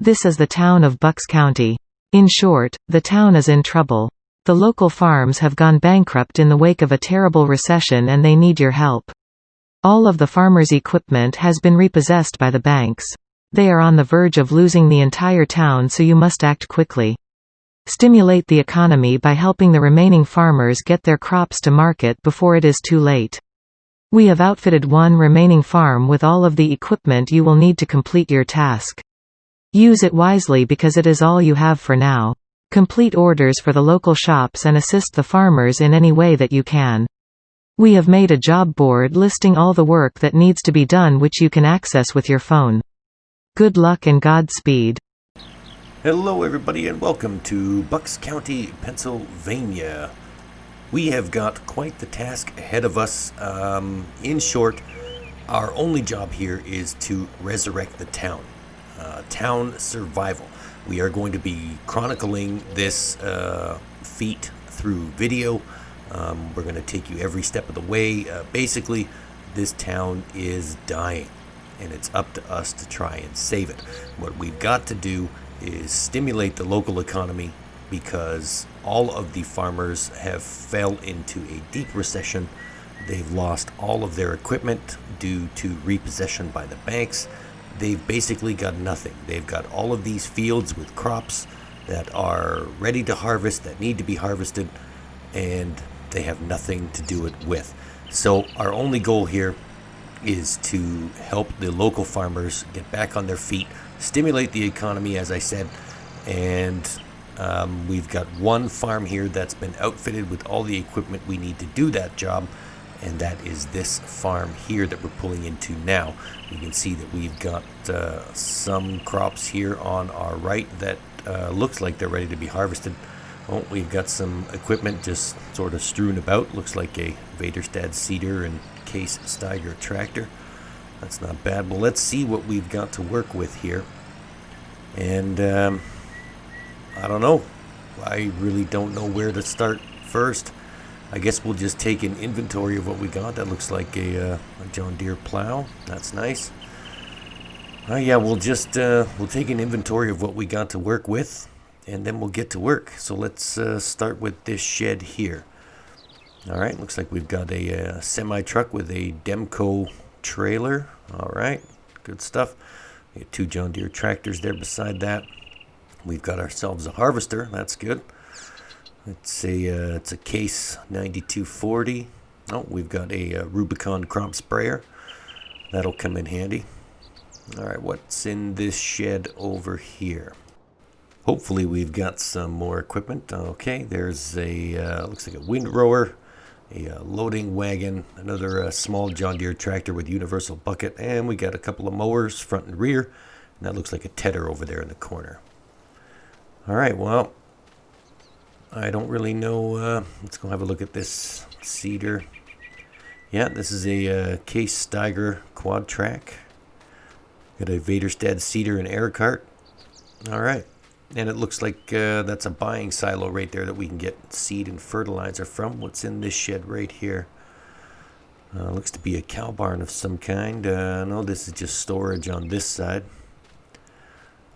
This is the town of Bucks County. In short, the town is in trouble. The local farms have gone bankrupt in the wake of a terrible recession and they need your help. All of the farmers' equipment has been repossessed by the banks. They are on the verge of losing the entire town, so you must act quickly. Stimulate the economy by helping the remaining farmers get their crops to market before it is too late. We have outfitted one remaining farm with all of the equipment you will need to complete your task. Use it wisely because it is all you have for now. Complete orders for the local shops and assist the farmers in any way that you can. We have made a job board listing all the work that needs to be done, which you can access with your phone. Good luck and Godspeed. Hello everybody and welcome to Bucks County, Pennsylvania. We have got quite the task ahead of us. In short, our only job here is to resurrect the town. Town survival. We are going to be chronicling this feat through video. We're going to take you every step of the way. Basically, this town is dying, and it's up to us to try and save it. What we've got to do is stimulate the local economy because all of the farmers have fell into a deep recession. They've lost all of their equipment due to repossession by the banks. They've basically got nothing. They've got all of these fields with crops that are ready to harvest, that need to be harvested, and they have nothing to do it with. So our only goal here is to help the local farmers get back on their feet, stimulate the economy, as I said, and we've got one farm here that's been outfitted with all the equipment we need to do that job, and that is this farm here that we're pulling into now. You can see that we've got some crops here on our right that looks like they're ready to be harvested. Oh, we've got some equipment just sort of strewn about. Looks like a Vaderstad seeder and Case Steiger tractor. That's not bad. Well, let's see what we've got to work with here. And I don't know. I really don't know where to start first. I guess we'll just take an inventory of what we got. That looks like a John Deere plow. That's nice. Yeah, we'll just we'll take an inventory of what we got to work with, and then we'll get to work. So let's start with this shed here. All right, looks like we've got a semi-truck with a Demco trailer. All right, good stuff. We got two John Deere tractors there beside that. We've got ourselves a harvester. That's good. It's a Case 9240. Oh, we've got a Rubicon crop sprayer. That'll come in handy. All right, what's in this shed over here? Hopefully we've got some more equipment. Okay, there's a looks like a windrower, a loading wagon, another small John Deere tractor with universal bucket, and we got a couple of mowers front and rear, and that looks like a tedder over there in the corner. All right, well, I don't really know. Let's go have a look at this seeder. Yeah, this is a Case Steiger quad track. Got a Vaderstad seeder and air cart. All right. And it looks like that's a buying silo right there that we can get seed and fertilizer from. What's in this shed right here? Looks to be a cow barn of some kind. No, this is just storage on this side.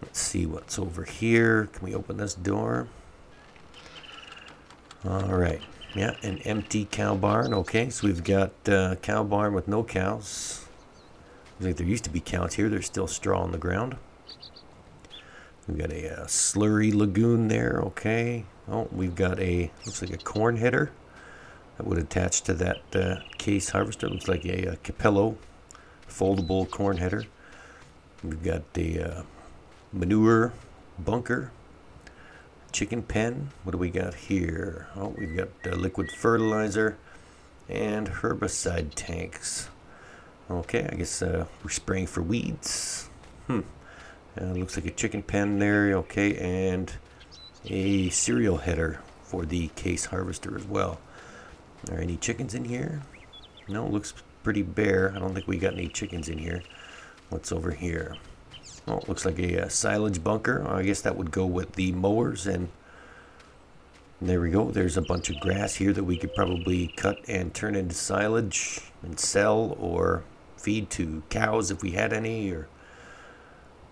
Let's see what's over here. Can we open this door? All right. Yeah, an empty cow barn. Okay, so we've got a cow barn with no cows. Looks like there used to be cows here. There's still straw on the ground. We've got a slurry lagoon there, okay. Oh, we've got a, looks like a corn header that would attach to that Case harvester. Looks like a Capello foldable corn header. We've got the manure bunker, chicken pen. What do we got here? Oh, we've got liquid fertilizer and herbicide tanks. Okay, I guess we're spraying for weeds. Looks like a chicken pen there, okay, and a cereal header for the Case harvester as well. Are there any chickens in here? No, looks pretty bare. I don't think we got any chickens in here. What's over here? Oh, it looks like a silage bunker. I guess that would go with the mowers, and there we go. There's a bunch of grass here that we could probably cut and turn into silage and sell or feed to cows if we had any, or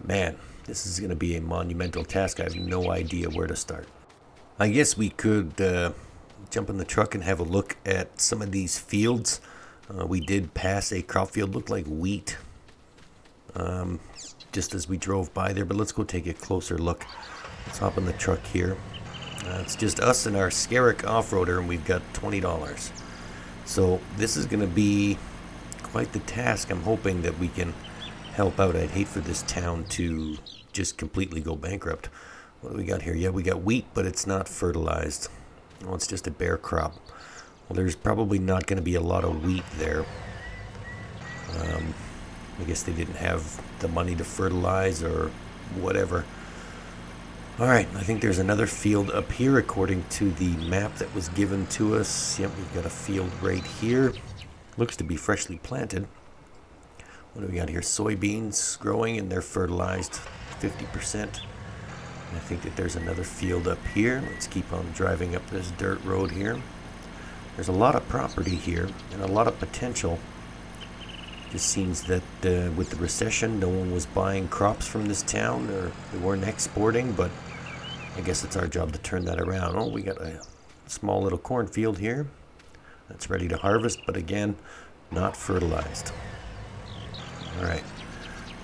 man, This is going to be a monumental task. I have no idea where to start. I guess we could jump in the truck and have a look at some of these fields. We did pass a crop field, looked like wheat, just as we drove by there. But let's go take a closer look. Let's hop in the truck here. It's just us and our Scarrick off-roader, and we've got $20. So this is going to be quite the task. I'm hoping that we can help out. I'd hate for this town to just completely go bankrupt. What do we got here? Yeah, we got wheat, but it's not fertilized. Oh, it's just a bare crop. Well, there's probably not going to be a lot of wheat there. I guess they didn't have the money to fertilize or whatever. Alright, I think there's another field up here according to the map that was given to us. Yep, we've got a field right here. Looks to be freshly planted. What do we got here? Soybeans growing and they're fertilized 50%. And I think that there's another field up here. Let's keep on driving up this dirt road here. There's a lot of property here and a lot of potential. Just seems that with the recession, no one was buying crops from this town, or they weren't exporting, but I guess it's our job to turn that around. Oh, we got a small little cornfield here that's ready to harvest, but again, not fertilized. All right,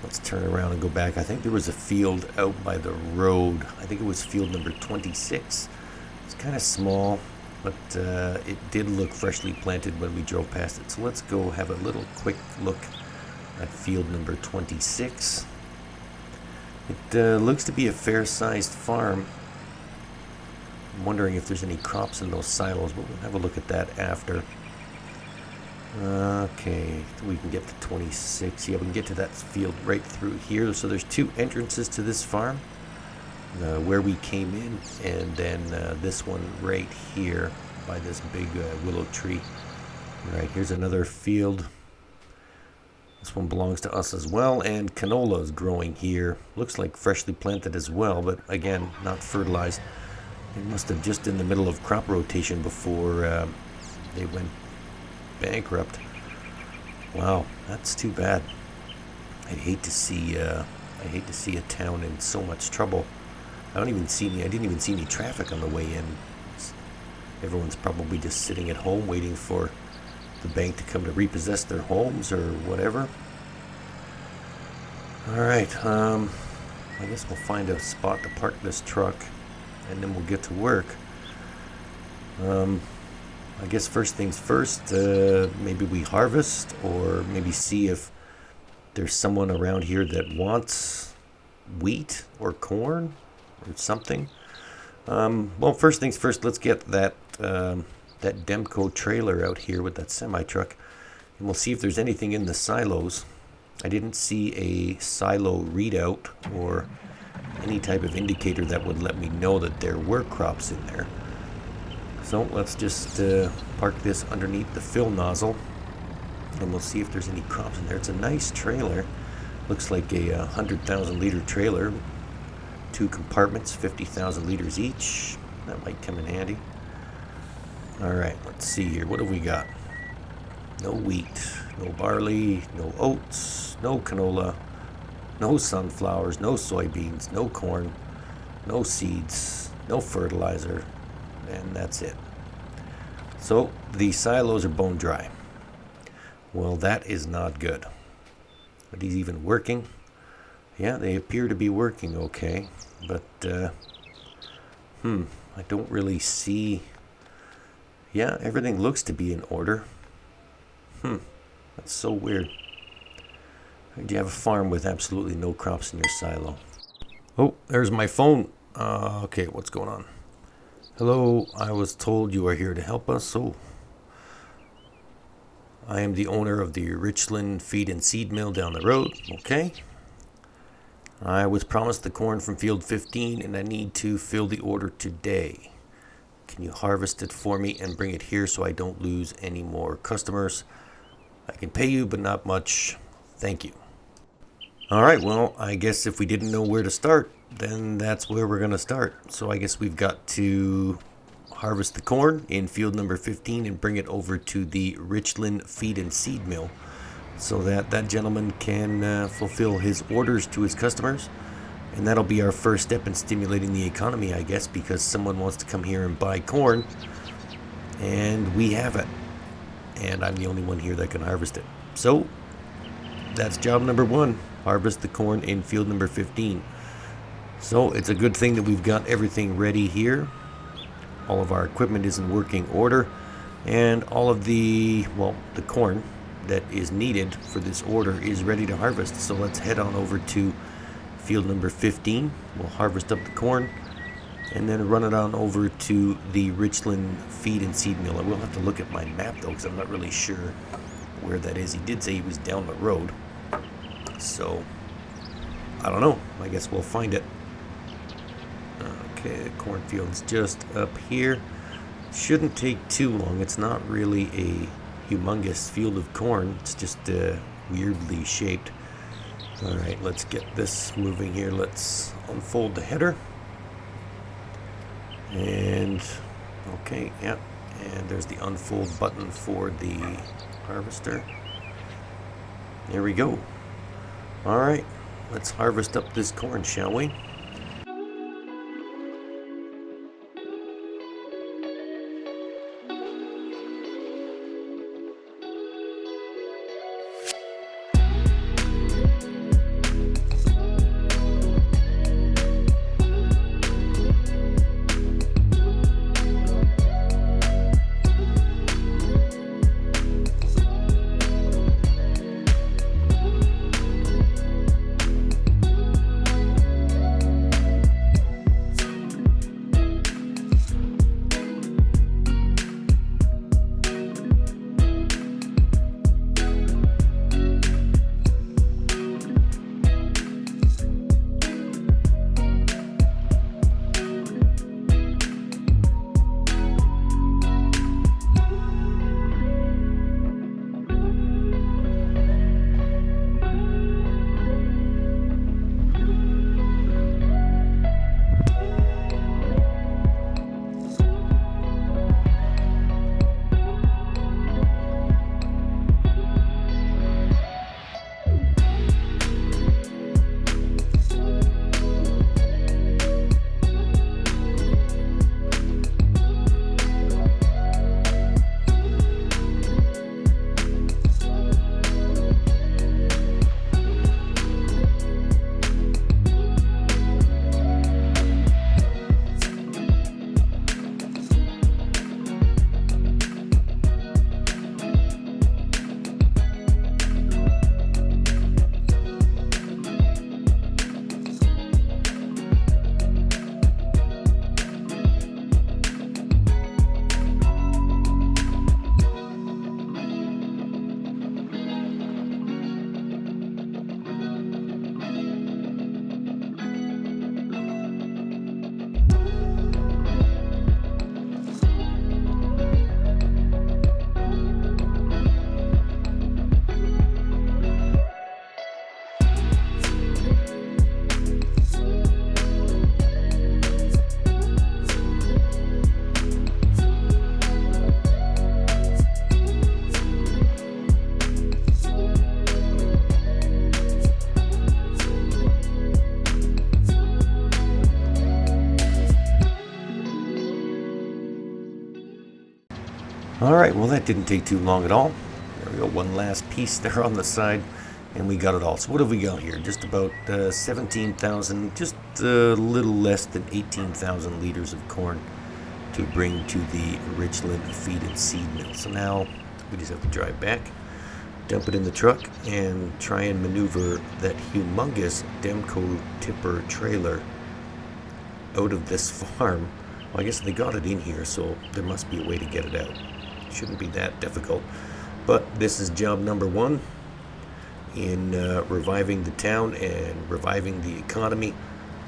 let's turn around and go back. I think there was a field out by the road. I think it was field number 26. It's kind of small, but it did look freshly planted when we drove past it. So let's go have a little quick look at field number 26. It looks to be a fair-sized farm. I'm wondering if there's any crops in those silos, but we'll have a look at that after. Okay, we can get to 26. Yeah, we can get to that field right through here. So there's two entrances to this farm. Where we came in, and then this one right here by this big willow tree. All right, here's another field. This one belongs to us as well, and canola is growing here. Looks like freshly planted as well, but again, not fertilized. They must have just in the middle of crop rotation before they went bankrupt. Wow, that's too bad. I'd hate to see a town in so much trouble. I didn't even see any traffic on the way in. Everyone's probably just sitting at home waiting for the bank to come to repossess their homes or whatever. Alright, I guess we'll find a spot to park this truck and then we'll get to work. I guess first things first, maybe we harvest, or maybe see if there's someone around here that wants wheat or corn or something. Well, first things first, let's get that Demco trailer out here with that semi-truck, and we'll see if there's anything in the silos. I didn't see a silo readout or any type of indicator that would let me know that there were crops in there. So let's just park this underneath the fill nozzle, and we'll see if there's any crops in there. It's a nice trailer. Looks like a 100,000 liter trailer. 2 compartments, 50,000 liters each. That might come in handy. Alright, let's see here. What have we got? No wheat, no barley, no oats, no canola, no sunflowers, no soybeans, no corn, no seeds, no fertilizer, and that's it. So the silos are bone dry. Well, that is not good. Are these even working? Yeah, they appear to be working okay, but I don't really see. Yeah, everything looks to be in order. That's so weird. Do you have a farm with absolutely no crops in your silo? Oh, there's my phone. Okay, what's going on? Hello, I was told you are here to help us. Oh, I am the owner of the Richland Feed and Seed Mill down the road. Okay. I was promised the corn from field 15 and I need to fill the order today. Can you harvest it for me and bring it here so I don't lose any more customers? I can pay you, but not much. Thank you. Alright, well, I guess if we didn't know where to start, then that's where we're going to start. So I guess we've got to harvest the corn in field number 15 and bring it over to the Richland Feed and Seed Mill so that that gentleman can fulfill his orders to his customers. And that'll be our first step in stimulating the economy, I guess, because someone wants to come here and buy corn. And we have it. And I'm the only one here that can harvest it. So, that's job number 1. Harvest the corn in field number 15. So, it's a good thing that we've got everything ready here. All of our equipment is in working order. And all of the corn that is needed for this order is ready to harvest. So, let's head on over to field number 15. We'll harvest up the corn and then run it on over to the Richland feed and seed mill. I will have to look at my map though, because I'm not really sure where that is. He did say he was down the road, so I don't know. I guess we'll find it. Okay, the cornfield's just up here. Shouldn't take too long. It's not really a humongous field of corn. It's just weirdly shaped. Alright, let's get this moving here. Let's unfold the header. And, okay, yeah. And there's the unfold button for the harvester. There we go. Alright, let's harvest up this corn, shall we? Alright, well that didn't take too long at all. There we go, one last piece there on the side, and we got it all. So what have we got here? Just about 17,000, just a little less than 18,000 liters of corn to bring to the Richland feed and seed mill. So now we just have to drive back, dump it in the truck, and try and maneuver that humongous Demco tipper trailer out of this farm. Well, I guess they got it in here, so there must be a way to get it out. Shouldn't be that difficult. But this is job number 1 in reviving the town and reviving the economy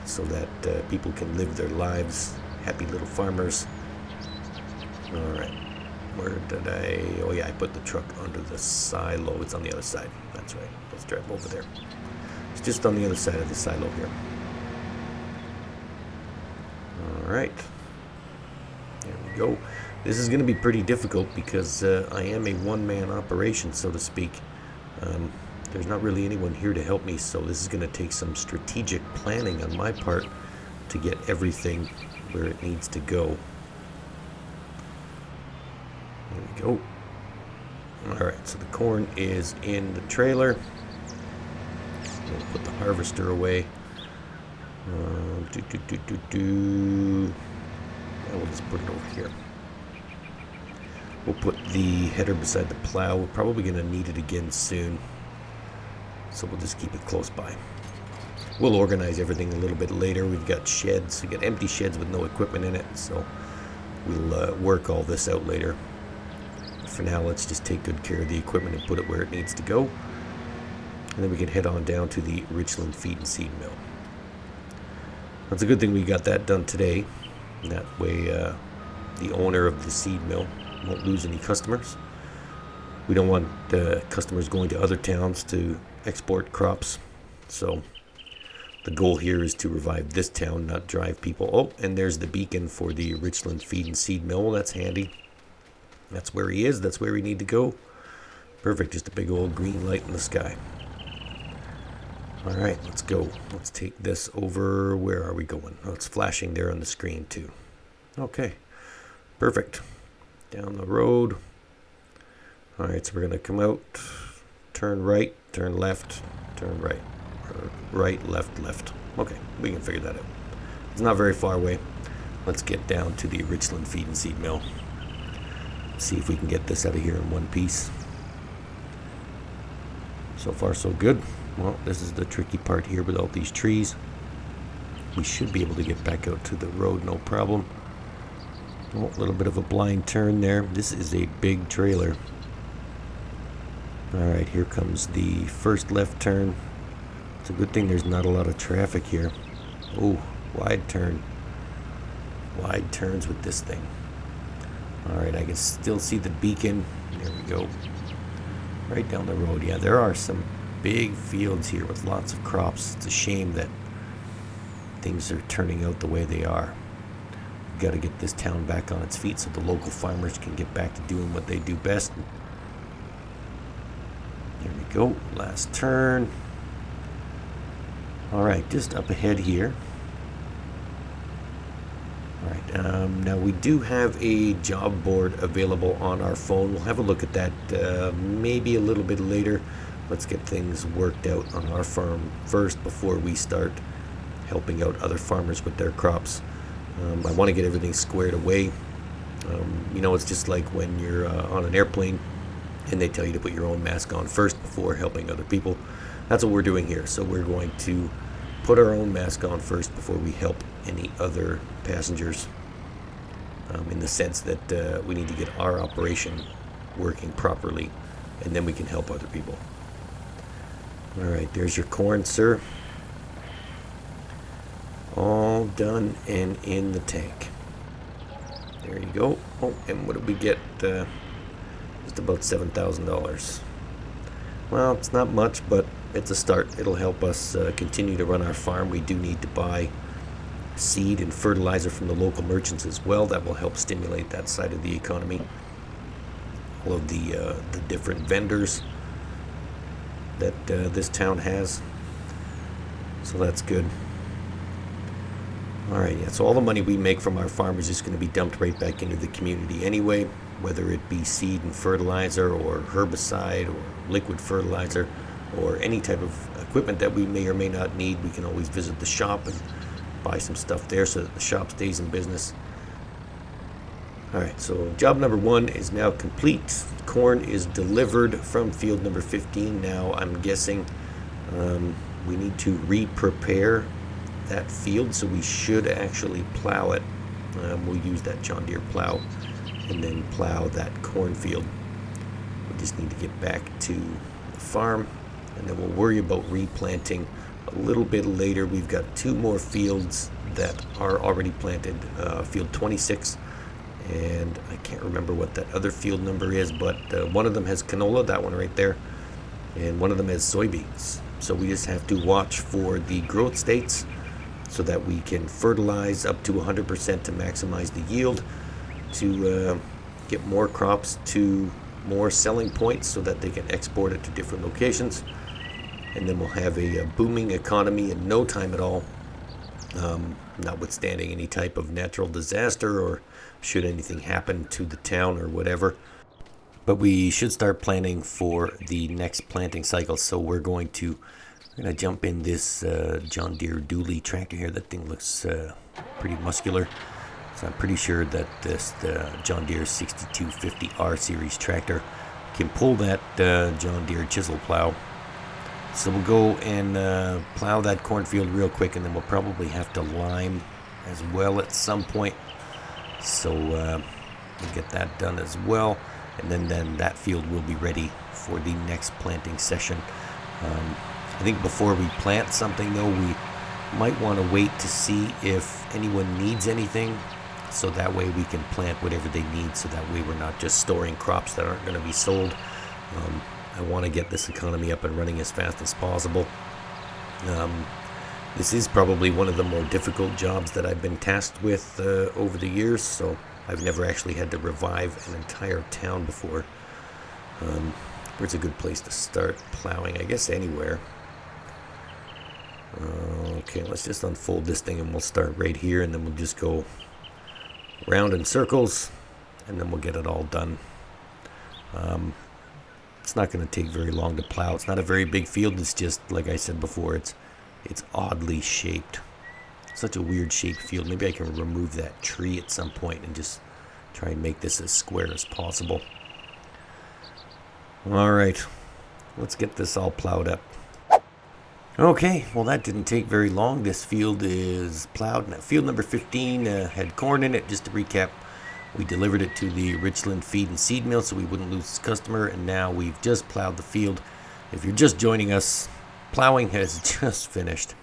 so that people can live their lives, happy little farmers. Alright, where did I... Oh yeah, I put the truck under the silo. It's on the other side. That's right. Let's drive over there. It's just on the other side of the silo here. Alright. There we go. This is going to be pretty difficult because I am a one-man operation, so to speak. there's not really anyone here to help me, so this is going to take some strategic planning on my part to get everything where it needs to go. There we go. Alright, so the corn is in the trailer. We'll put the harvester away. We'll just put it over here. We'll put the header beside the plow. We're probably going to need it again soon, so we'll just keep it close by. We'll organize everything a little bit later. We've got sheds. We've got empty sheds with no equipment in it, so we'll work all this out later. For now, let's just take good care of the equipment and put it where it needs to go. And then we can head on down to the Richland Feed and Seed Mill. That's a good thing we got that done today. That way, the owner of the seed mill won't lose any customers. We don't want customers going to other towns to export crops. So the goal here is to revive this town, not drive people. Oh, and there's the beacon for the Richland Feed and Seed Mill. Well, that's handy. That's where he is. That's where we need to go. Perfect. Just a big old green light in the sky. All right, let's go. Let's take this over. Where are we going? Oh, it's flashing there on the screen too. Okay, perfect. Down the road. All right, so we're going to come out, turn right, turn left, turn right. Or right, left, left. Okay, we can figure that out. It's not very far away. Let's get down to the Richland Feed and Seed Mill. See if we can get this out of here in one piece. So far, so good. Well, this is the tricky part here with all these trees. We should be able to get back out to the road, no problem. Oh, a little bit of a blind turn there. This is a big trailer. Alright, here comes the first left turn. It's a good thing there's not a lot of traffic here. Oh, wide turn. Wide turns with this thing. Alright, I can still see the beacon. There we go. Right down the road. Yeah, there are some big fields here with lots of crops. It's a shame that things are turning out the way they are. We've got to get this town back on its feet so the local farmers can get back to doing what they do best. There we go. Last turn. Alright, just up ahead here. Alright, now we do have a job board available on our phone. We'll have a look at that maybe a little bit later. Let's get things worked out on our farm first before we start helping out other farmers with their crops. I want to get everything squared away. You know, it's just like when you're on an airplane and they tell you to put your own mask on first before helping other people. That's what we're doing here. So we're going to put our own mask on first before we help any other passengers, in the sense that we need to get our operation working properly, and then we can help other people. Alright, there's your corn, sir. All done and in the tank. There you go. Oh, and what did we get? Just about $7,000. Well, it's not much, but it's a start. It'll help us continue to run our farm. We do need to buy seed and fertilizer from the local merchants as well. That will help stimulate that side of the economy. All of the different vendors that this town has. So that's good. Alright, yeah, so all the money we make from our farm is just going to be dumped right back into the community anyway, whether it be seed and fertilizer or herbicide or liquid fertilizer or any type of equipment that we may or may not need. We can always visit the shop and buy some stuff there so that the shop stays in business. Alright, so job number 1 is now complete. Corn is delivered from field number 15. Now I'm guessing we need to re-prepare that field, so we should actually plow it. We'll use that John Deere plow and then plow that cornfield. We just need to get back to the farm, and then we'll worry about replanting a little bit later. We've got 2 more fields that are already planted, field 26, and I can't remember what that other field number is, but one of them has canola, that one right there, and one of them has soybeans. So we just have to watch for the growth states so that we can fertilize up to 100% to maximize the yield, to get more crops to more selling points so that they can export it to different locations. and then we'll have a booming economy in no time at all, notwithstanding any type of natural disaster or should anything happen to the town or whatever. But we should start planning for the next planting cycle, so we're going to jump in this John Deere dually tractor here. That thing looks pretty muscular. So I'm pretty sure that this John Deere 6250R series tractor can pull that John Deere chisel plow. So we'll go and plow that cornfield real quick, and then we'll probably have to lime as well at some point. So we'll get that done as well, and then that field will be ready for the next planting session. I think before we plant something, though, we might want to wait to see if anyone needs anything, so that way we can plant whatever they need, so that way we're not just storing crops that aren't going to be sold. I want to get this economy up and running as fast as possible. This is probably one of the more difficult jobs that I've been tasked with over the years, so I've never actually had to revive an entire town before. Where's a good place to start plowing? I guess anywhere. Okay, let's just unfold this thing and we'll start right here, and then we'll just go round in circles, and then we'll get it all done. It's not going to take very long to plow. It's not a very big field. It's just, like I said before, it's oddly shaped. Such a weird shaped field. Maybe I can remove that tree at some point and just try and make this as square as possible. Alright, let's get this all plowed up. Okay, well that didn't take very long. This field is plowed. Now, field number 15 had corn in it. Just to recap, we delivered it to the Richland feed and seed mill so we wouldn't lose this customer, and now we've just plowed the field. If you're just joining us, plowing has just finished.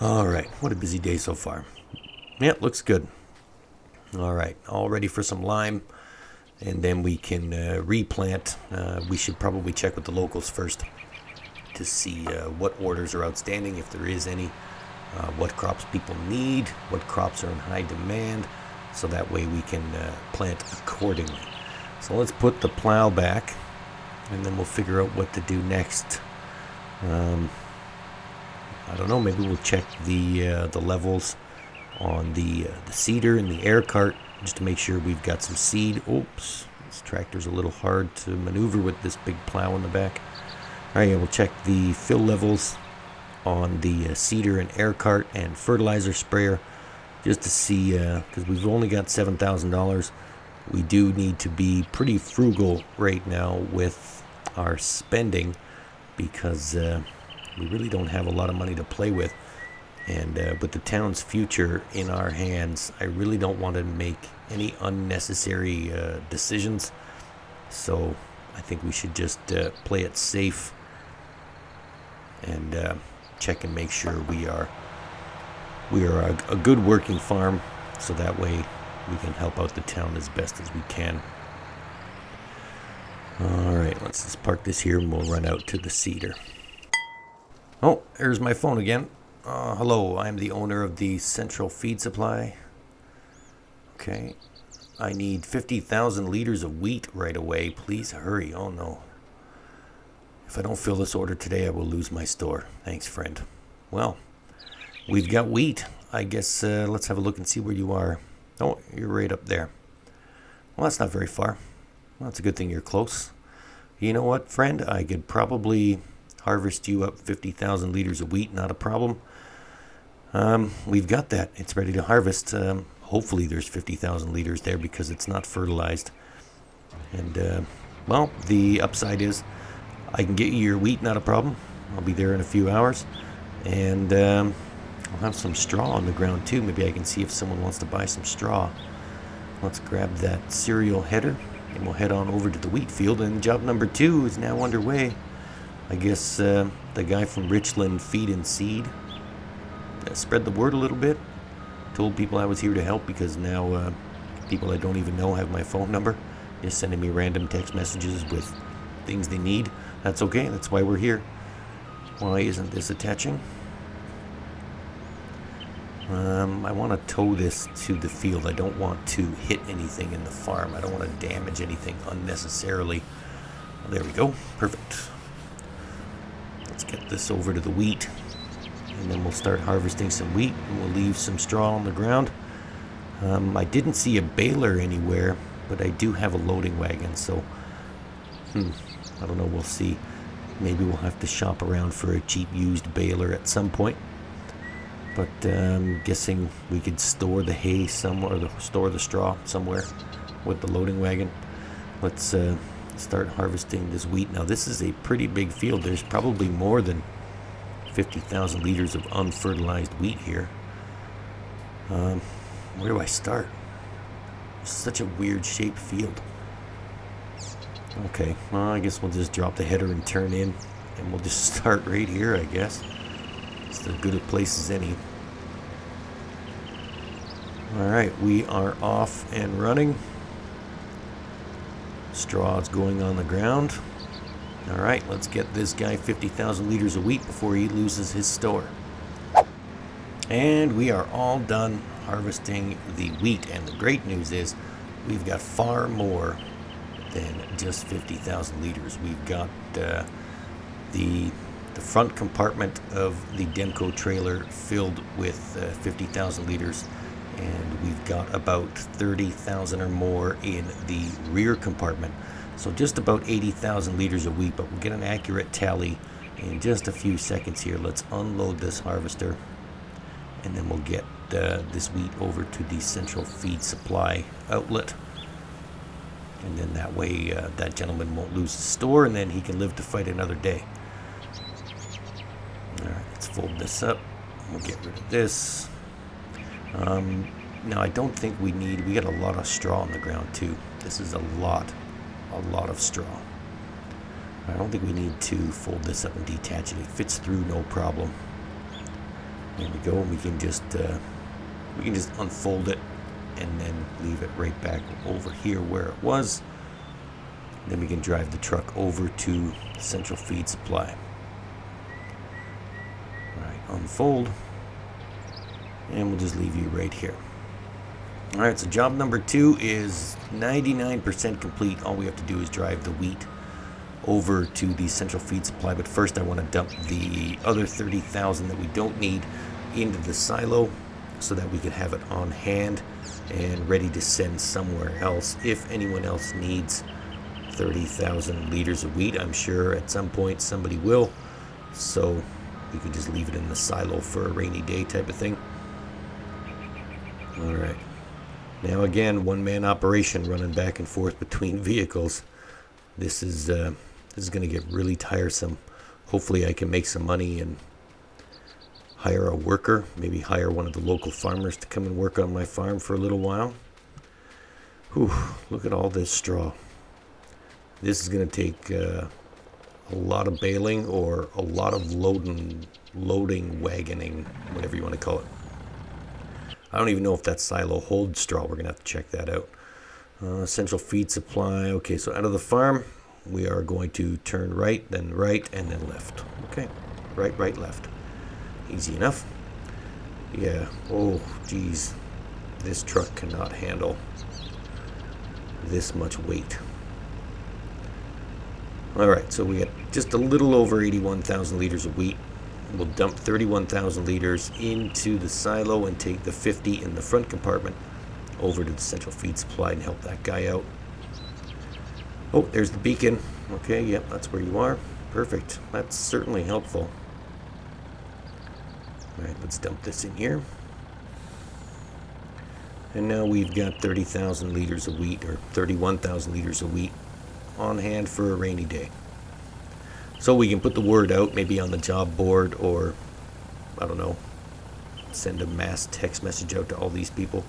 Alright, what a busy day so far. Yeah, looks good. Alright, all ready for some lime, and then we can replant. We should probably check with the locals first to see what orders are outstanding, if there is any, what crops people need, what crops are in high demand, so that way we can plant accordingly. So let's put the plow back, and then we'll figure out what to do next. I don't know, maybe we'll check the levels on the seeder and the air cart just to make sure we've got some seed. Oops, this tractor's a little hard to maneuver with this big plow in the back. Alright, yeah, we'll check the fill levels on the seeder and air cart and fertilizer sprayer just to see, because we've only got $7,000. We do need to be pretty frugal right now with our spending, because we really don't have a lot of money to play with. And with the town's future in our hands, I really don't want to make any unnecessary decisions. So I think we should just play it safe and check and make sure we are a good working farm, so that way we can help out the town as best as we can. Alright, let's just park this here and we'll run out to the seeder. Oh, there's my phone again. Hello, I'm the owner of the Central Feed Supply. Okay, I need 50,000 liters of wheat right away. Please hurry. Oh no. If I don't fill this order today, I will lose my store. Thanks, friend. Well, we've got wheat. I guess let's have a look and see where you are. Oh, you're right up there. Well, that's not very far. Well, that's a good thing you're close. You know what, friend? I could probably harvest you up 50,000 liters of wheat. Not a problem. We've got that. It's ready to harvest. Hopefully there's 50,000 liters there because it's not fertilized. And, well, the upside is I can get you your wheat, not a problem. I'll be there in a few hours. And I'll have some straw on the ground too. Maybe I can see if someone wants to buy some straw. Let's grab that cereal header and we'll head on over to the wheat field. And job number 2 is now underway. I guess the guy from Richland Feed and Seed spread the word a little bit. Told people I was here to help, because now people I don't even know have my phone number. Just sending me random text messages with things they need. That's okay. That's why we're here. Why isn't this attaching? I want to tow this to the field. I don't want to hit anything in the farm. I don't want to damage anything unnecessarily. Well, there we go. Perfect. Let's get this over to the wheat, and then we'll start harvesting some wheat, and we'll leave some straw on the ground. I didn't see a baler anywhere, but I do have a loading wagon, so I don't know, we'll see. Maybe we'll have to shop around for a cheap used baler at some point. But I'm guessing we could store the hay somewhere, or store the straw somewhere with the loading wagon. Let's start harvesting this wheat. Now this is a pretty big field. There's probably more than 50,000 liters of unfertilized wheat here. Where do I start? It's such a weird shaped field. Okay, well, I guess we'll just drop the header and turn in, and we'll just start right here, I guess. It's as good a place as any. Alright, we are off and running. Straw is going on the ground. Alright, let's get this guy 50,000 liters of wheat before he loses his store. And we are all done harvesting the wheat, and the great news is we've got far more than just 50,000 liters. We've got the front compartment of the Demco trailer filled with 50,000 liters, and we've got about 30,000 or more in the rear compartment. So just about 80,000 liters of wheat, but we'll get an accurate tally in just a few seconds here. Let's unload this harvester, and then we'll get this wheat over to the central feed supply outlet. And then that way that gentleman won't lose his store, and then he can live to fight another day. Alright, let's fold this up. We'll get rid of this. Now I don't think we got a lot of straw on the ground too. This is a lot of straw. I don't think we need to fold this up and detach it. It fits through no problem. There we go. We can just unfold it and then leave it right back over here where it was. Then we can drive the truck over to central feed supply. Alright, unfold. And we'll just leave you right here. Alright, so job number 2 is 99% complete. All we have to do is drive the wheat over to the central feed supply. But first I want to dump the other 30,000 that we don't need into the silo so that we can have it on hand and ready to send somewhere else if anyone else needs 30,000 liters of wheat. I'm sure at some point somebody will, so we can just leave it in the silo for a rainy day type of thing. Alright, now again, one-man operation running back and forth between vehicles. This is going to get really tiresome. Hopefully I can make some money and hire a worker, maybe hire one of the local farmers to come and work on my farm for a little while. Whew, look at all this straw. This is going to take a lot of baling or a lot of loading, wagoning, whatever you want to call it. I don't even know if that silo holds straw. We're going to have to check that out. Central feed supply. Okay, so out of the farm, we are going to turn right, and then left. Okay, right, left. Easy enough. Yeah, oh geez, this truck cannot handle this much weight. Alright, so we got just a little over 81,000 liters of wheat. We'll dump 31,000 liters into the silo and take the 50 in the front compartment over to the central feed supply and help that guy out. Oh, there's the beacon. Okay, yep, that's where you are. Perfect. That's certainly helpful. Alright, let's dump this in here. And now we've got 30,000 liters of wheat, or 31,000 liters of wheat on hand for a rainy day. So we can put the word out, maybe on the job board, or, I don't know, send a mass text message out to all these people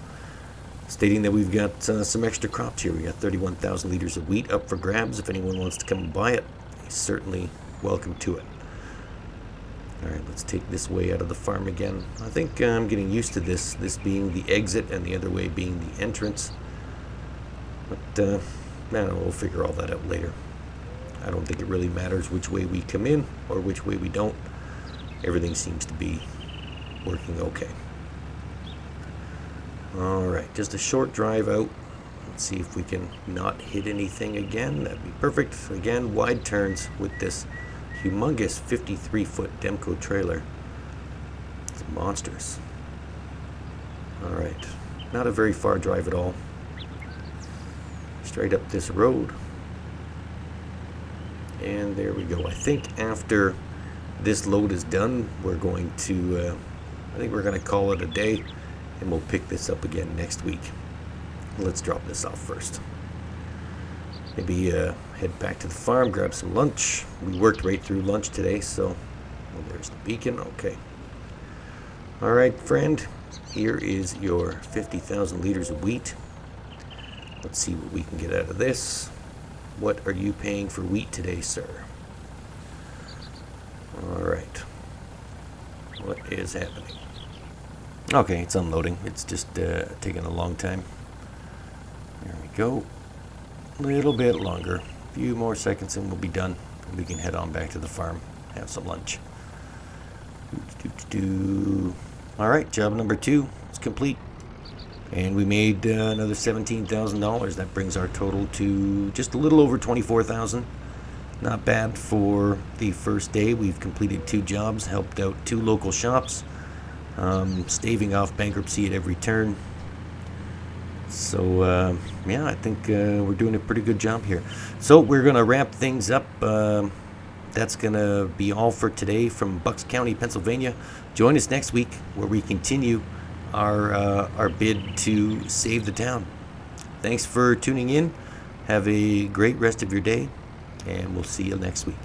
stating that we've got some extra crops here. We got 31,000 liters of wheat up for grabs. If anyone wants to come and buy it, he's certainly welcome to it. Alright, let's take this way out of the farm again. I think I'm getting used to this being the exit and the other way being the entrance. But, I don't know, we'll figure all that out later. I don't think it really matters which way we come in or which way we don't. Everything seems to be working okay. Alright, just a short drive out. Let's see if we can not hit anything again. That'd be perfect. Again, wide turns with this humongous 53-foot Demco trailer. It's monstrous. Alright, not a very far drive at all. Straight up this road. And there we go. I think after this load is done, we're going to, I think we're going to call it a day, and we'll pick this up again next week. Let's drop this off first. Maybe head back to the farm, grab some lunch. We worked right through lunch today, so well, there's the beacon. Okay. All right, friend. Here is your 50,000 liters of wheat. Let's see what we can get out of this. What are you paying for wheat today, sir? All right. What is happening? Okay, it's unloading. It's just taking a long time. There we go. A little bit longer. A few more seconds and we'll be done. We can head on back to the farm, have some lunch. Alright, job number 2 is complete. And we made another $17,000. That brings our total to just a little over $24,000. Not bad for the first day. We've completed 2 jobs, helped out 2 local shops, staving off bankruptcy at every turn. So, yeah, I think we're doing a pretty good job here. So we're going to wrap things up. That's going to be all for today from Bucks County, Pennsylvania. Join us next week where we continue our bid to save the town. Thanks for tuning in. Have a great rest of your day, and we'll see you next week.